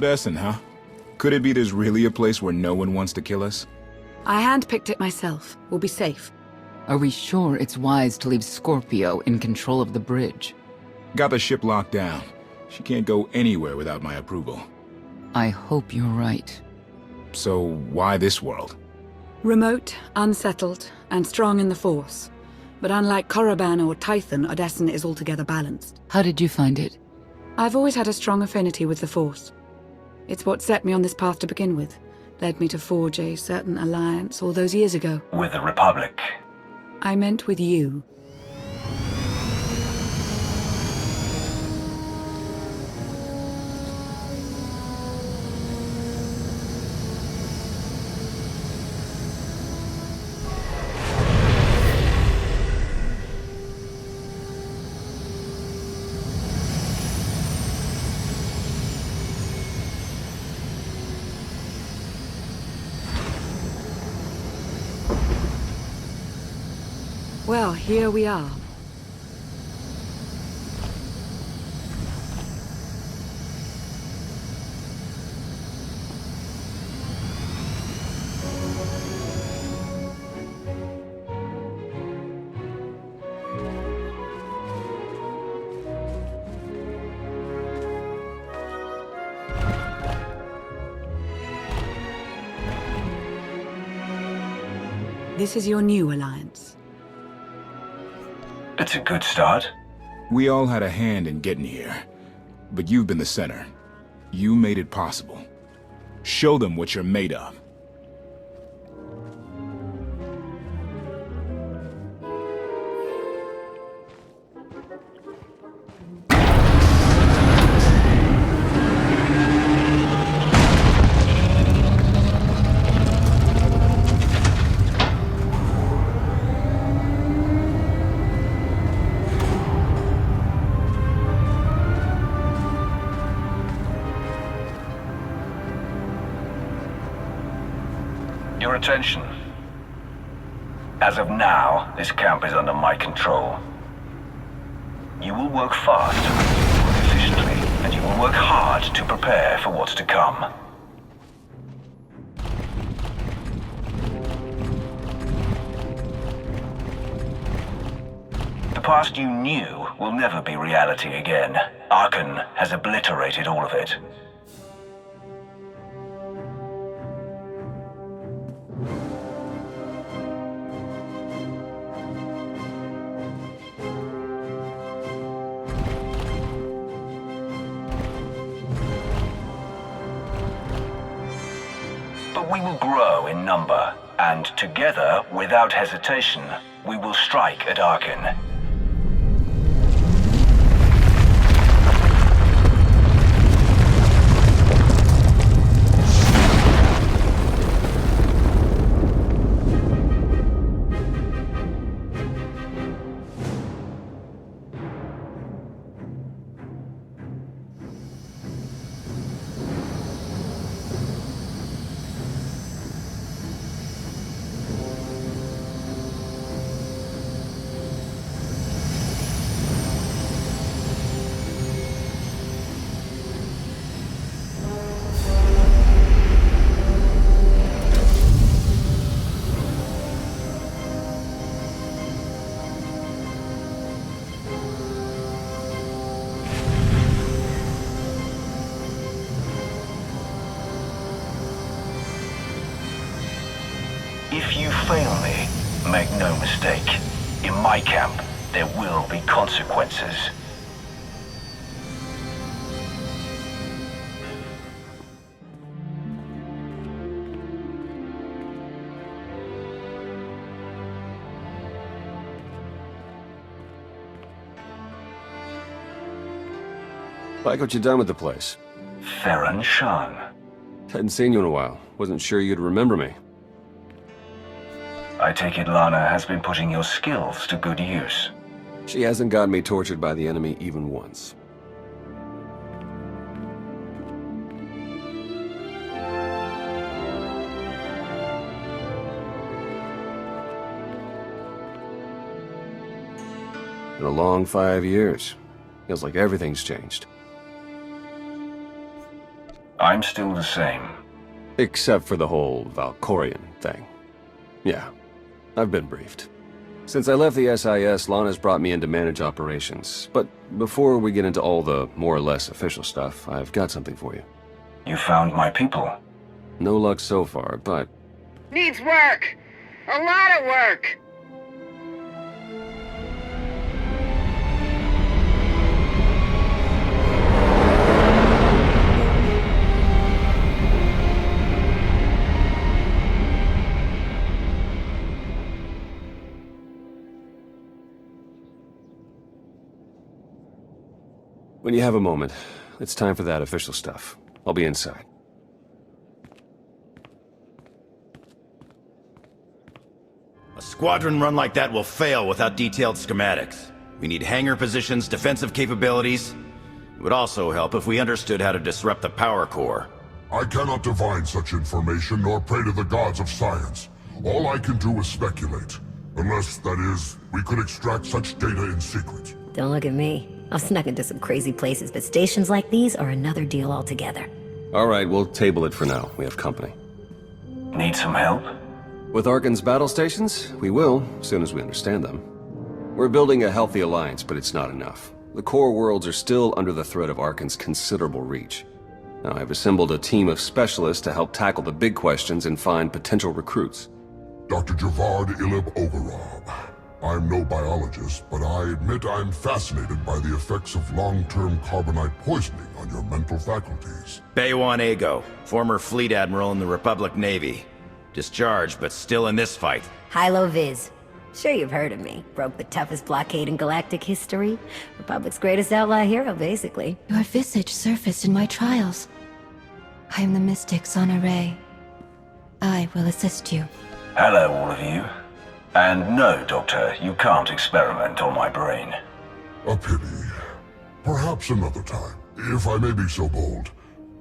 Odessen, huh? Could it be there's really a place where no one wants to kill us? I handpicked it myself. We'll be safe. Are we sure it's wise to leave Scorpio in control of the bridge? Got the ship locked down. She can't go anywhere without my approval. I hope you're right. So why this world? Remote, unsettled, and strong in the Force. But unlike Korriban or Tython, Odessen is altogether balanced. How did you find it? I've always had a strong affinity with the Force. It's what set me on this path to begin with. Led me to forge a certain alliance all those years ago. With the Republic? I meant with you. Well, here we are. This is your new alliance. It's a good start. We all had a hand in getting here, but you've been the center. You made it possible. Show them what you're made of. Your attention. As of now, this camp is under my control. You will work fast, work efficiently, and you will work hard to prepare for what's to come. The past you knew will never be reality again. Archon has obliterated all of it. But we will grow in number, and together, without hesitation, we will strike at Archon. If you fail me, make no mistake. In my camp, there will be consequences. Like what you done with the place. Theron Shan. Hadn't seen you in a while. Wasn't sure you'd remember me. I take it Lana has been putting your skills to good use. She hasn't gotten me tortured by the enemy even once. Been a long 5 years. Feels like everything's changed. I'm still the same. Except for the whole Valkorian thing. Yeah, I've been briefed. Since I left the SIS, Lana's brought me in to manage operations. But before we get into all the more or less official stuff, I've got something for you. You found my people. No luck so far, but... Needs work! A lot of work! When you have a moment, it's time for that official stuff. I'll be inside. A squadron run like that will fail without detailed schematics. We need hangar positions, defensive capabilities. It would also help if we understood how to disrupt the power core. I cannot divine such information nor pray to the gods of science. All I can do is speculate. Unless, that is, we could extract such data in secret. Don't look at me. I've snuck into some crazy places, but stations like these are another deal altogether. All right, we'll table it for now. We have company. Need some help? With Arkan's battle stations? We will, as soon as we understand them. We're building a healthy alliance, but it's not enough. The core worlds are still under the threat of Arkan's considerable reach. Now, I've assembled a team of specialists to help tackle the big questions and find potential recruits. Dr. Javad Ilib Ogarab. I'm no biologist, but I admit I'm fascinated by the effects of long-term carbonite poisoning on your mental faculties. Baywan Ego, former fleet admiral in the Republic Navy. Discharged, but still in this fight. Hilo Viz. Sure you've heard of me. Broke the toughest blockade in galactic history. Republic's greatest outlaw hero, basically. Your visage surfaced in my trials. I am the mystic Sonare. I will assist you. Hello, all of you. And no, Doctor, you can't experiment on my brain. A pity. Perhaps another time. If I may be so bold,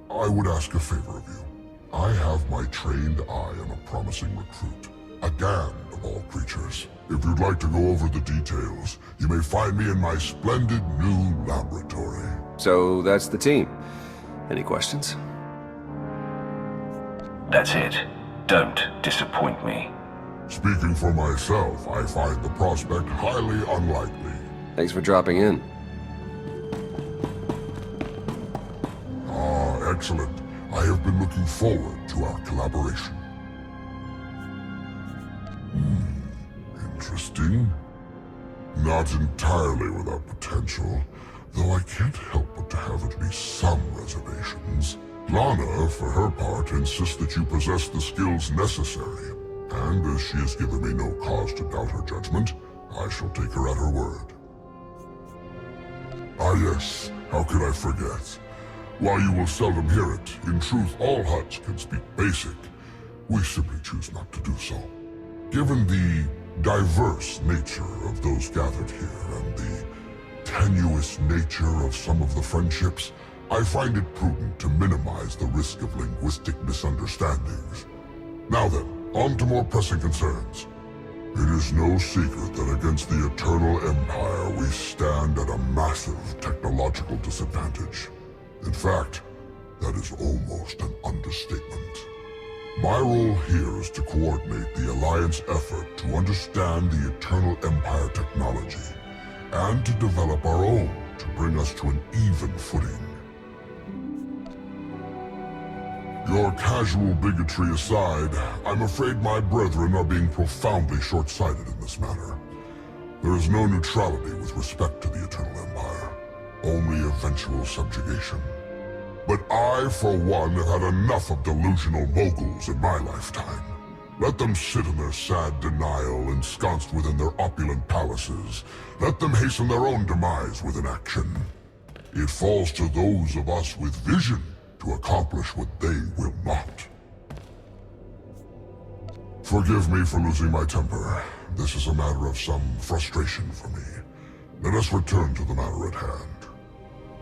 I would ask a favor of you. I have my trained eye on a promising recruit. A Gand of all creatures. If you'd like to go over the details, you may find me in my splendid new laboratory. So that's the team. Any questions? That's it. Don't disappoint me. Speaking for myself, I find the prospect highly unlikely. Thanks for dropping in. Ah, excellent. I have been looking forward to our collaboration. Interesting. Not entirely without potential, though I can't help but to have at least some reservations. Lana, for her part, insists that you possess the skills necessary. And as she has given me no cause to doubt her judgment, I shall take her at her word. Ah yes, how could I forget? While you will seldom hear it, in truth all Hutts can speak basic. We simply choose not to do so. Given the diverse nature of those gathered here and the tenuous nature of some of the friendships, I find it prudent to minimize the risk of linguistic misunderstandings. Now then, on to more pressing concerns. It is no secret that against the Eternal Empire we stand at a massive technological disadvantage. In fact, that is almost an understatement. My role here is to coordinate the Alliance effort to understand the Eternal Empire technology, and to develop our own to bring us to an even footing. Your casual bigotry aside, I'm afraid my brethren are being profoundly short-sighted in this matter. There is no neutrality with respect to the Eternal Empire, only eventual subjugation. But I, for one, have had enough of delusional moguls in my lifetime. Let them sit in their sad denial, ensconced within their opulent palaces. Let them hasten their own demise with inaction. It falls to those of us with vision to accomplish what they will not. Forgive me for losing my temper. This is a matter of some frustration for me. Let us return to the matter at hand.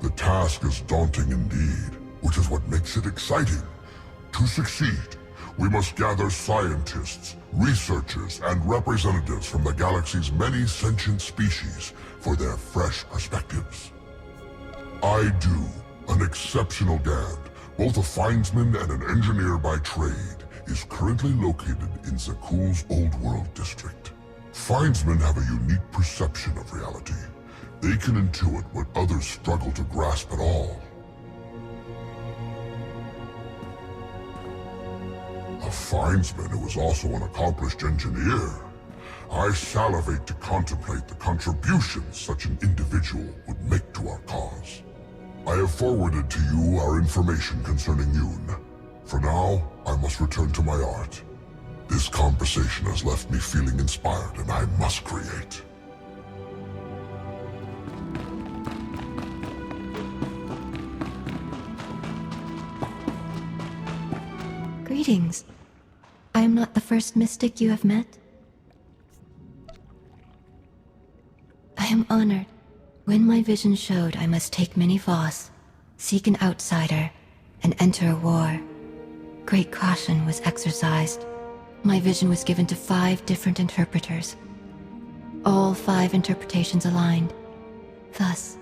The task is daunting indeed, which is what makes it exciting. To succeed, we must gather scientists, researchers, and representatives from the galaxy's many sentient species for their fresh perspectives. I do, an exceptional Gand, both a findsman and an engineer by trade, is currently located in Zakuul's Old World district. Findsmen have a unique perception of reality. They can intuit what others struggle to grasp at all. A findsman who is also an accomplished engineer. I salivate to contemplate the contributions such an individual would make to our cause. I have forwarded to you our information concerning Yoon. For now, I must return to my art. This conversation has left me feeling inspired, and I must create. Greetings. I am not the first mystic you have met. I am honored. When my vision showed I must take many Voss, seek an outsider, and enter a war, great caution was exercised. My vision was given to 5 different interpreters. All 5 interpretations aligned. Thus,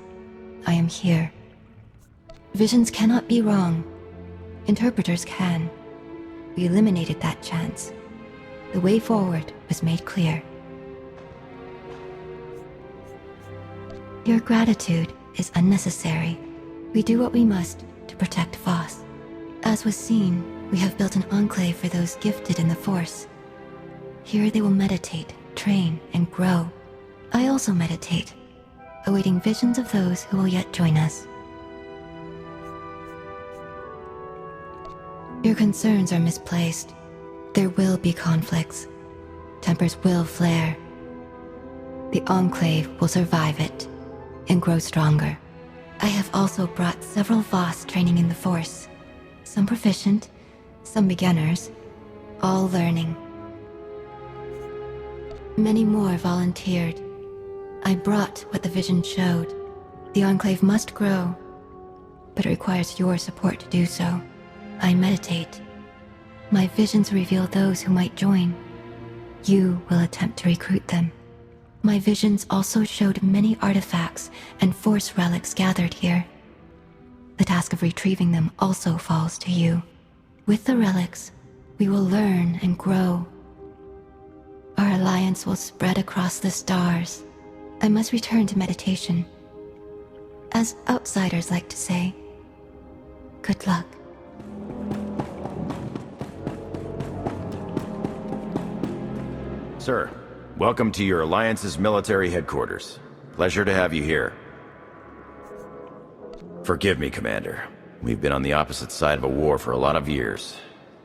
I am here. Visions cannot be wrong. Interpreters can. We eliminated that chance. The way forward was made clear. Your gratitude is unnecessary. We do what we must to protect Voss. As was seen, we have built an enclave for those gifted in the Force. Here they will meditate, train, and grow. I also meditate, awaiting visions of those who will yet join us. Your concerns are misplaced. There will be conflicts. Tempers will flare. The Enclave will survive it and grow stronger. I have also brought several Voss training in the Force. Some proficient, some beginners, all learning. Many more volunteered. I brought what the vision showed. The Enclave must grow, but it requires your support to do so. I meditate. My visions reveal those who might join. You will attempt to recruit them. My visions also showed many artifacts and Force relics gathered here. The task of retrieving them also falls to you. With the relics, we will learn and grow. Our alliance will spread across the stars. I must return to meditation. As outsiders like to say, good luck. Sir, welcome to your Alliance's military headquarters. Pleasure to have you here. Forgive me, Commander. We've been on the opposite side of a war for a lot of years.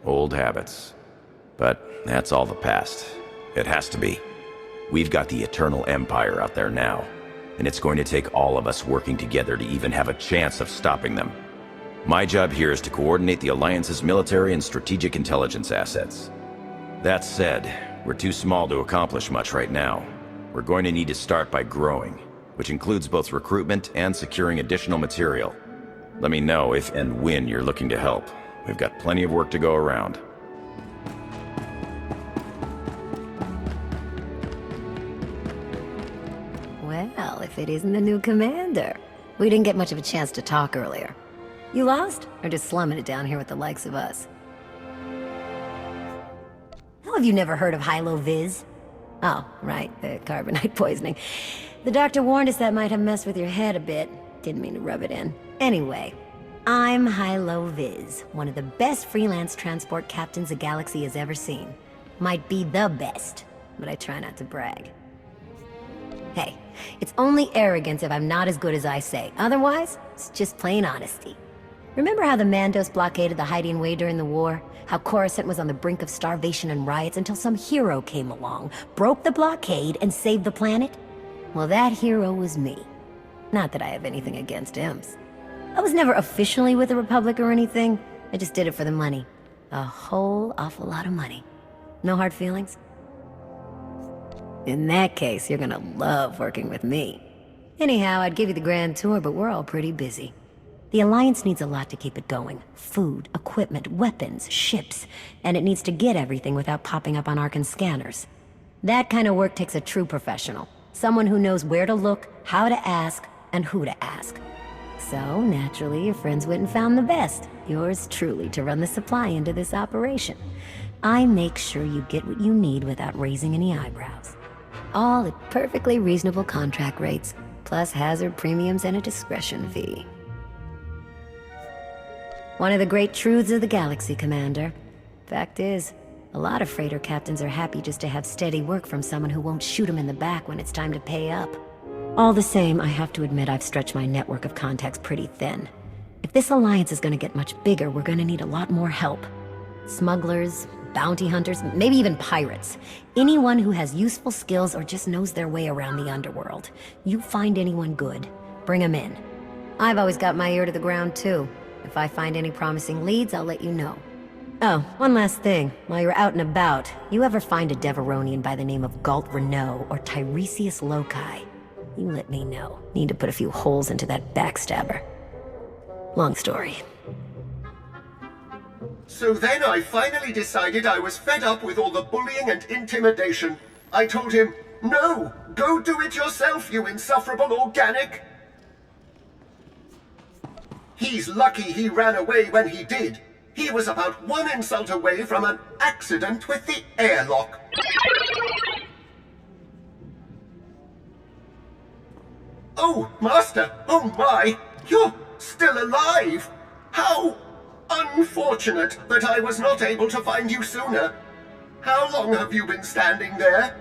Old habits. But that's all the past. It has to be. We've got the Eternal Empire out there now, and it's going to take all of us working together to even have a chance of stopping them. My job here is to coordinate the Alliance's military and strategic intelligence assets. That said, we're too small to accomplish much right now. We're going to need to start by growing, which includes both recruitment and securing additional material. Let me know if and when you're looking to help. We've got plenty of work to go around. Well, if it isn't the new commander. We didn't get much of a chance to talk earlier. You lost? Or just slumming it down here with the likes of us? How have you never heard of Hylo-Viz? Oh, right, the carbonite poisoning. The doctor warned us that might have messed with your head a bit. Didn't mean to rub it in. Anyway, I'm Hylo-Viz, one of the best freelance transport captains the galaxy has ever seen. Might be the best, but I try not to brag. Hey, it's only arrogance if I'm not as good as I say. Otherwise, it's just plain honesty. Remember how the Mandos blockaded the Hiding Way during the war? How Coruscant was on the brink of starvation and riots until some hero came along, broke the blockade, and saved the planet? Well, that hero was me. Not that I have anything against imps. I was never officially with the Republic or anything. I just did it for the money. A whole awful lot of money. No hard feelings? In that case, you're gonna love working with me. Anyhow, I'd give you the grand tour, but we're all pretty busy. The Alliance needs a lot to keep it going. Food, equipment, weapons, ships, and it needs to get everything without popping up on Arkan scanners. That kind of work takes a true professional. Someone who knows where to look, how to ask, and who to ask. So, naturally, your friends went and found the best. Yours truly to run the supply into this operation. I make sure you get what you need without raising any eyebrows. All at perfectly reasonable contract rates, plus hazard premiums and a discretion fee. One of the great truths of the galaxy, Commander. Fact is, a lot of freighter captains are happy just to have steady work from someone who won't shoot them in the back when it's time to pay up. All the same, I have to admit I've stretched my network of contacts pretty thin. If this alliance is gonna get much bigger, we're gonna need a lot more help. Smugglers, bounty hunters, maybe even pirates. Anyone who has useful skills or just knows their way around the underworld. You find anyone good, bring them in. I've always got my ear to the ground too. If I find any promising leads, I'll let you know. Oh, one last thing. While you're out and about, you ever find a Deveronian by the name of Galt Renault or Tiresias Loci? You let me know. Need to put a few holes into that backstabber. Long story. So then I finally decided I was fed up with all the bullying and intimidation. I told him, no, go do it yourself, you insufferable organic. He's lucky he ran away when he did. He was about one insult away from an accident with the airlock. Oh, Master! Oh my! You're still alive! How unfortunate that I was not able to find you sooner. How long have you been standing there?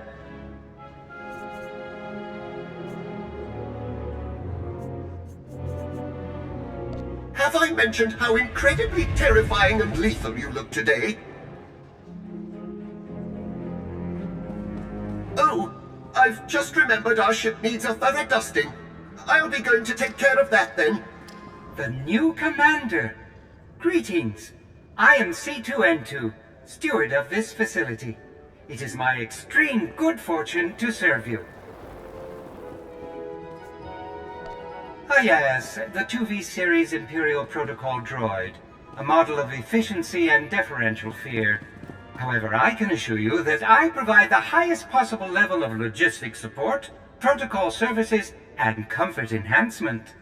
Have I mentioned how incredibly terrifying and lethal you look today? Oh, I've just remembered our ship needs a thorough dusting. I'll be going to take care of that then. The new commander. Greetings. I am C2N2, steward of this facility. It is my extreme good fortune to serve you. Ah yes, the 2V Series Imperial Protocol droid, a model of efficiency and deferential fear. However, I can assure you that I provide the highest possible level of logistic support, protocol services, and comfort enhancement.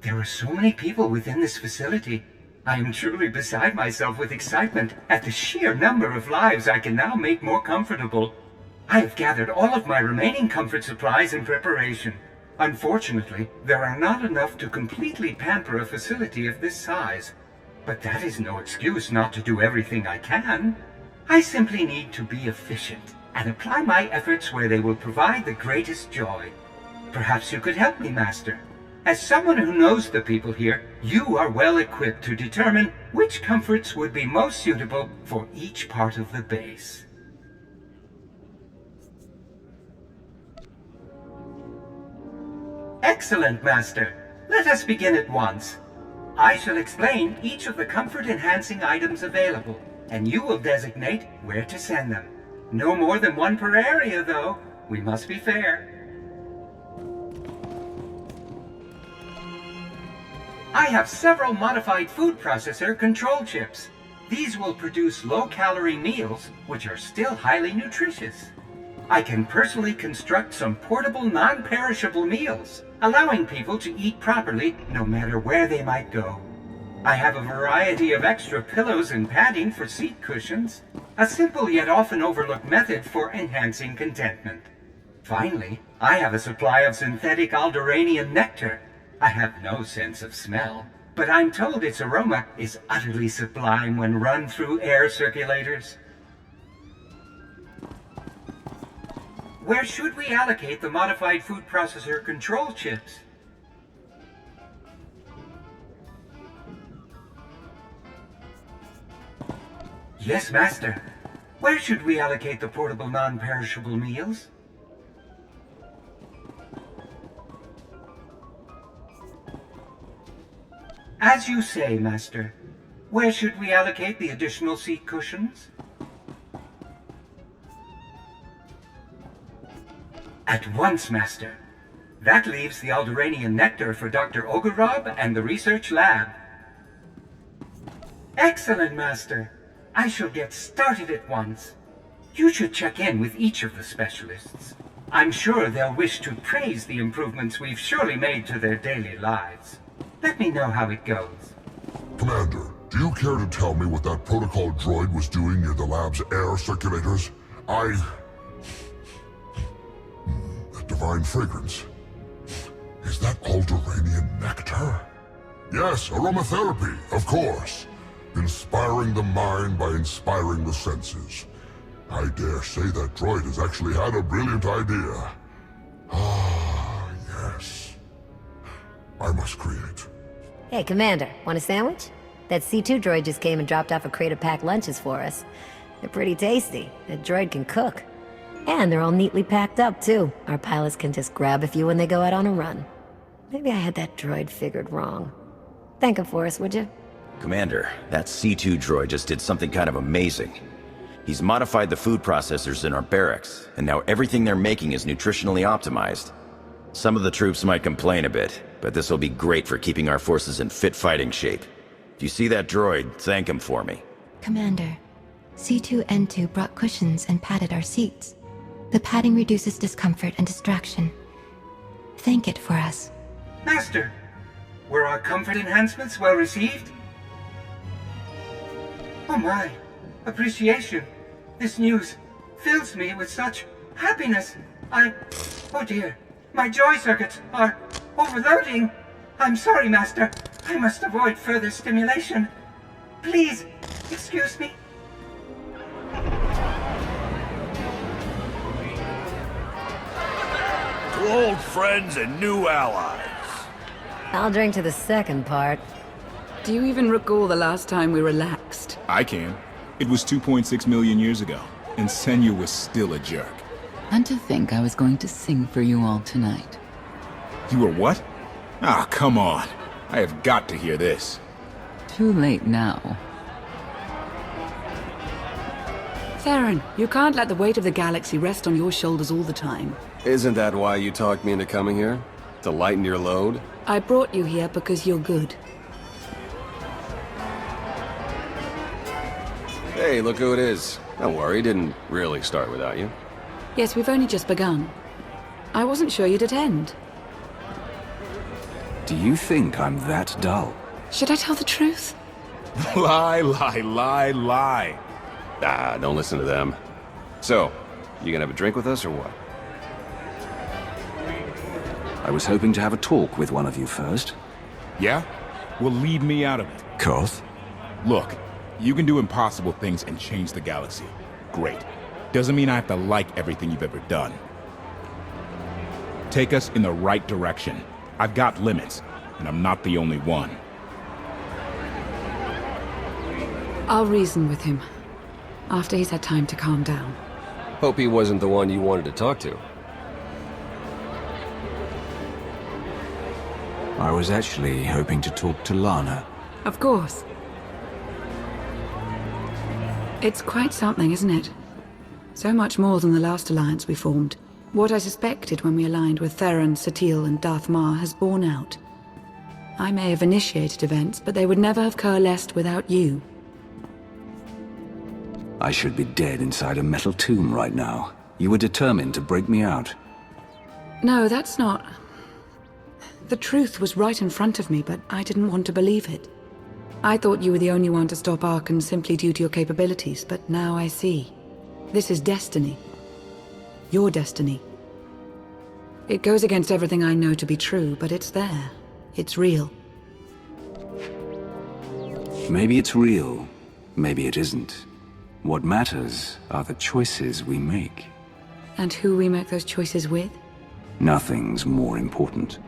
There are so many people within this facility. I am truly beside myself with excitement at the sheer number of lives I can now make more comfortable. I have gathered all of my remaining comfort supplies in preparation. Unfortunately, there are not enough to completely pamper a facility of this size. But that is no excuse not to do everything I can. I simply need to be efficient and apply my efforts where they will provide the greatest joy. Perhaps you could help me, Master. As someone who knows the people here, you are well equipped to determine which comforts would be most suitable for each part of the base. Excellent, Master. Let us begin at once. I shall explain each of the comfort-enhancing items available, and you will designate where to send them. No more than one per area, though. We must be fair. I have several modified food processor control chips. These will produce low-calorie meals, which are still highly nutritious. I can personally construct some portable, non-perishable meals, allowing people to eat properly no matter where they might go. I have a variety of extra pillows and padding for seat cushions, a simple yet often overlooked method for enhancing contentment. Finally, I have a supply of synthetic Alderaanian nectar. I have no sense of smell, but I'm told its aroma is utterly sublime when run through air circulators. Where should we allocate the modified food processor control chips? Yes, Master. Where should we allocate the portable non-perishable meals? As you say, Master. Where should we allocate the additional seat cushions? At once, Master. That leaves the Alderaanian nectar for Dr. Ogorob and the research lab. Excellent, Master. I shall get started at once. You should check in with each of the specialists. I'm sure they'll wish to praise the improvements we've surely made to their daily lives. Let me know how it goes. Commander, do you care to tell me what that protocol droid was doing near the lab's air circulators? That divine fragrance. Is that Alderaanian nectar? Yes, aromatherapy, of course. Inspiring the mind by inspiring the senses. I dare say that droid has actually had a brilliant idea. Ah, yes. I must create. Hey, Commander, want a sandwich? That C2 droid just came and dropped off a crate of packed lunches for us. They're pretty tasty. That droid can cook. And they're all neatly packed up, too. Our pilots can just grab a few when they go out on a run. Maybe I had that droid figured wrong. Thank him for us, would you? Commander, that C2 droid just did something kind of amazing. He's modified the food processors in our barracks, and now everything they're making is nutritionally optimized. Some of the troops might complain a bit, but this will be great for keeping our forces in fit fighting shape. If you see that droid, thank him for me. Commander, C2N2 brought cushions and padded our seats. The padding reduces discomfort and distraction. Thank it for us. Master, were our comfort enhancements well received? Oh my, appreciation. This news fills me with such happiness. Oh dear, my joy circuits are overloading. I'm sorry, Master. I must avoid further stimulation. Please, excuse me. To old friends and new allies. I'll drink to the second part. Do you even recall the last time we relaxed? I can. It was 2.6 million years ago, and Senya was still a jerk. And to think I was going to sing for you all tonight. You were what? Ah, come on. I have got to hear this. Too late now. Theron, you can't let the weight of the galaxy rest on your shoulders all the time. Isn't that why you talked me into coming here? To lighten your load? I brought you here because you're good. Hey, look who it is. Don't worry, didn't really start without you. Yes, we've only just begun. I wasn't sure you'd attend. Do you think I'm that dull? Should I tell the truth? Lie, lie, lie, lie. Ah, don't listen to them. So, you gonna have a drink with us or what? I was hoping to have a talk with one of you first. Yeah? Well, leave me out of it. Koth? Look, you can do impossible things and change the galaxy. Great. Doesn't mean I have to like everything you've ever done. Take us in the right direction. I've got limits, and I'm not the only one. I'll reason with him, after he's had time to calm down. Hope he wasn't the one you wanted to talk to. I was actually hoping to talk to Lana. Of course. It's quite something, isn't it? So much more than the last alliance we formed. What I suspected when we aligned with Theron, Satil, and Darth Mar has borne out. I may have initiated events, but they would never have coalesced without you. I should be dead inside a metal tomb right now. You were determined to break me out. No, that's not... The truth was right in front of me, but I didn't want to believe it. I thought you were the only one to stop Arkan simply due to your capabilities, but now I see. This is destiny. Your destiny. It goes against everything I know to be true, but it's there. It's real. Maybe it's real. Maybe it isn't. What matters are the choices we make. And who we make those choices with? Nothing's more important.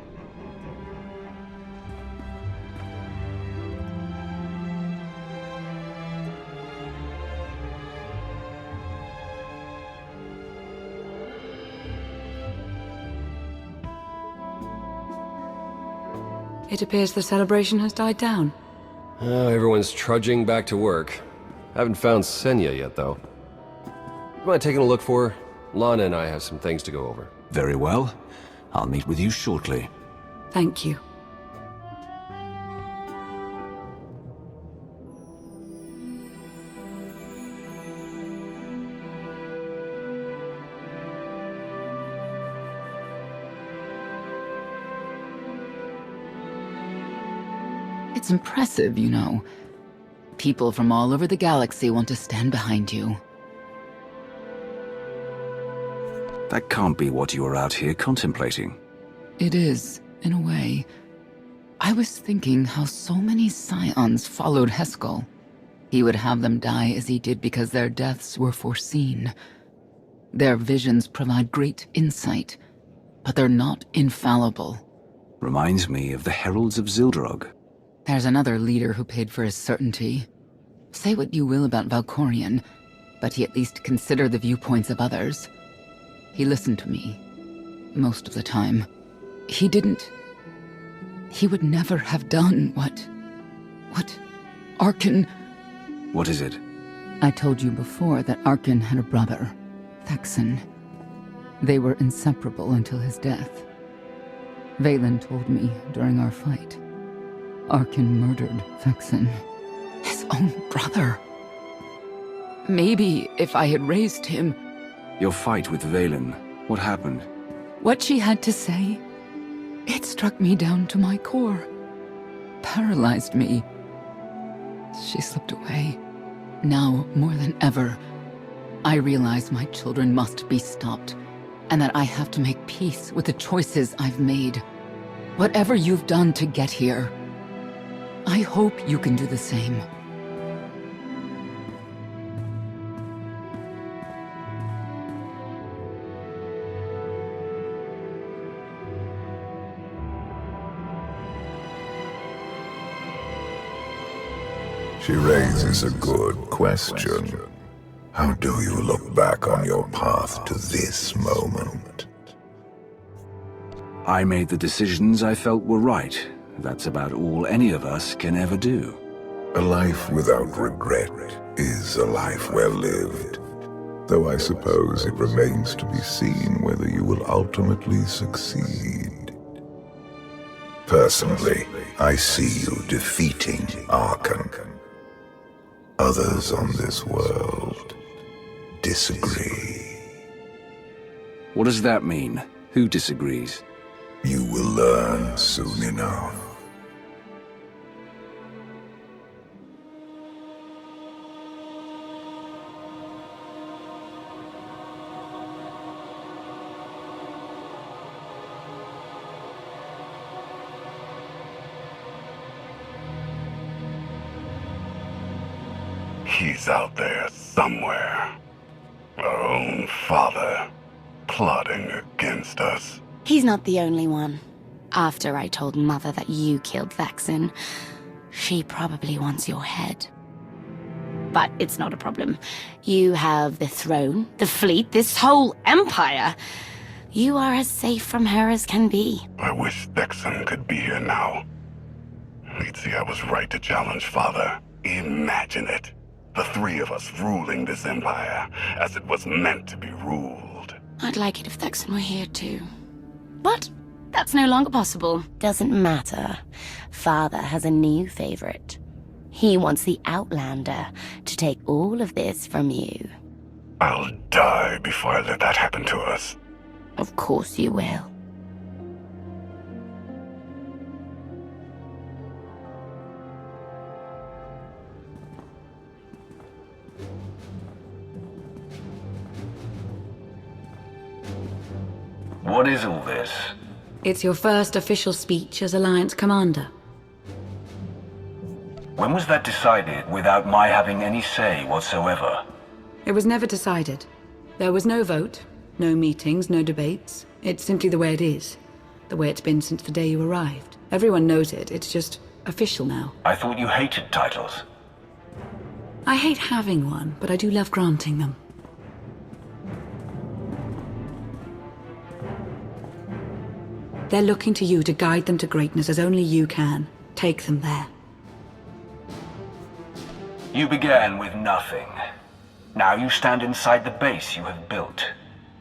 It appears the celebration has died down. Everyone's trudging back to work. Haven't found Senya yet, though. You mind taking a look for her? Lana and I have some things to go over. Very well. I'll meet with you shortly. Thank you. It's impressive, you know. People from all over the galaxy want to stand behind you. That can't be what you are out here contemplating. It is, in a way. I was thinking how so many Scions followed Heskel. He would have them die as he did because their deaths were foreseen. Their visions provide great insight, but they're not infallible. Reminds me of the Heralds of Zildrog. There's another leader who paid for his certainty. Say what you will about Valkorion, but he at least considered the viewpoints of others. He listened to me. Most of the time. He didn't... He would never have done what Arkin... What is it? I told you before that Arkin had a brother, Thexan. They were inseparable until his death. Vaylin told me during our fight. Arkin murdered Thexan. His own brother. Maybe if I had raised him... Your fight with Vaylin, what happened? What she had to say, it struck me down to my core. Paralyzed me. She slipped away. Now, more than ever, I realize my children must be stopped, and that I have to make peace with the choices I've made. Whatever you've done to get here, I hope you can do the same. She raises a good question. How do you look back on your path to this moment? I made the decisions I felt were right. That's about all any of us can ever do. A life without regret is a life well lived. Though I suppose it remains to be seen whether you will ultimately succeed. Personally, I see you defeating Arkan. Others on this world disagree. What does that mean? Who disagrees? You will learn soon enough. He's out there somewhere. Our own father, plotting against us. He's not the only one. After I told Mother that you killed Thexan, she probably wants your head. But it's not a problem. You have the throne, the fleet, this whole empire. You are as safe from her as can be. I wish Thexan could be here now. He'd see I was right to challenge Father. Imagine it. The three of us ruling this empire as it was meant to be ruled. I'd like it if Thexan were here too. But that's no longer possible. Doesn't matter. Father has a new favorite. He wants the Outlander to take all of this from you. I'll die before I let that happen to us. Of course you will. What is all this? It's your first official speech as Alliance Commander. When was that decided without my having any say whatsoever? It was never decided. There was no vote, no meetings, no debates. It's simply the way it is. The way it's been since the day you arrived. Everyone knows it, it's just official now. I thought you hated titles. I hate having one, but I do love granting them. They're looking to you to guide them to greatness as only you can. Take them there. You began with nothing. Now you stand inside the base you have built.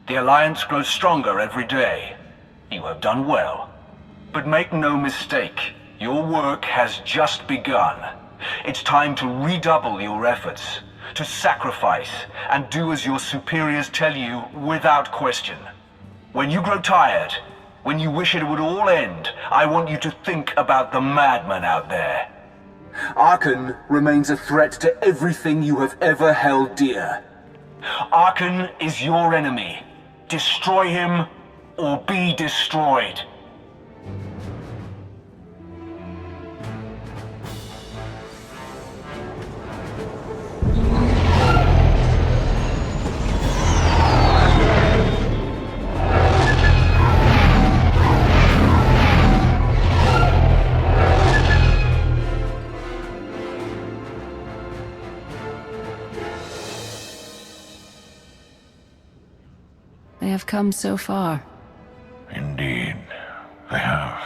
The Alliance grows stronger every day. You have done well. But make no mistake, your work has just begun. It's time to redouble your efforts, to sacrifice, and do as your superiors tell you without question. When you grow tired, when you wish it would all end, I want you to think about the madman out there. Arkan remains a threat to everything you have ever held dear. Arkan is your enemy. Destroy him, or be destroyed. They have come so far. Indeed, they have.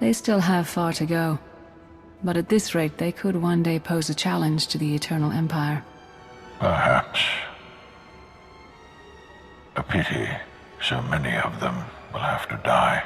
They still have far to go. But at this rate, they could one day pose a challenge to the Eternal Empire. Perhaps. A pity so many of them will have to die.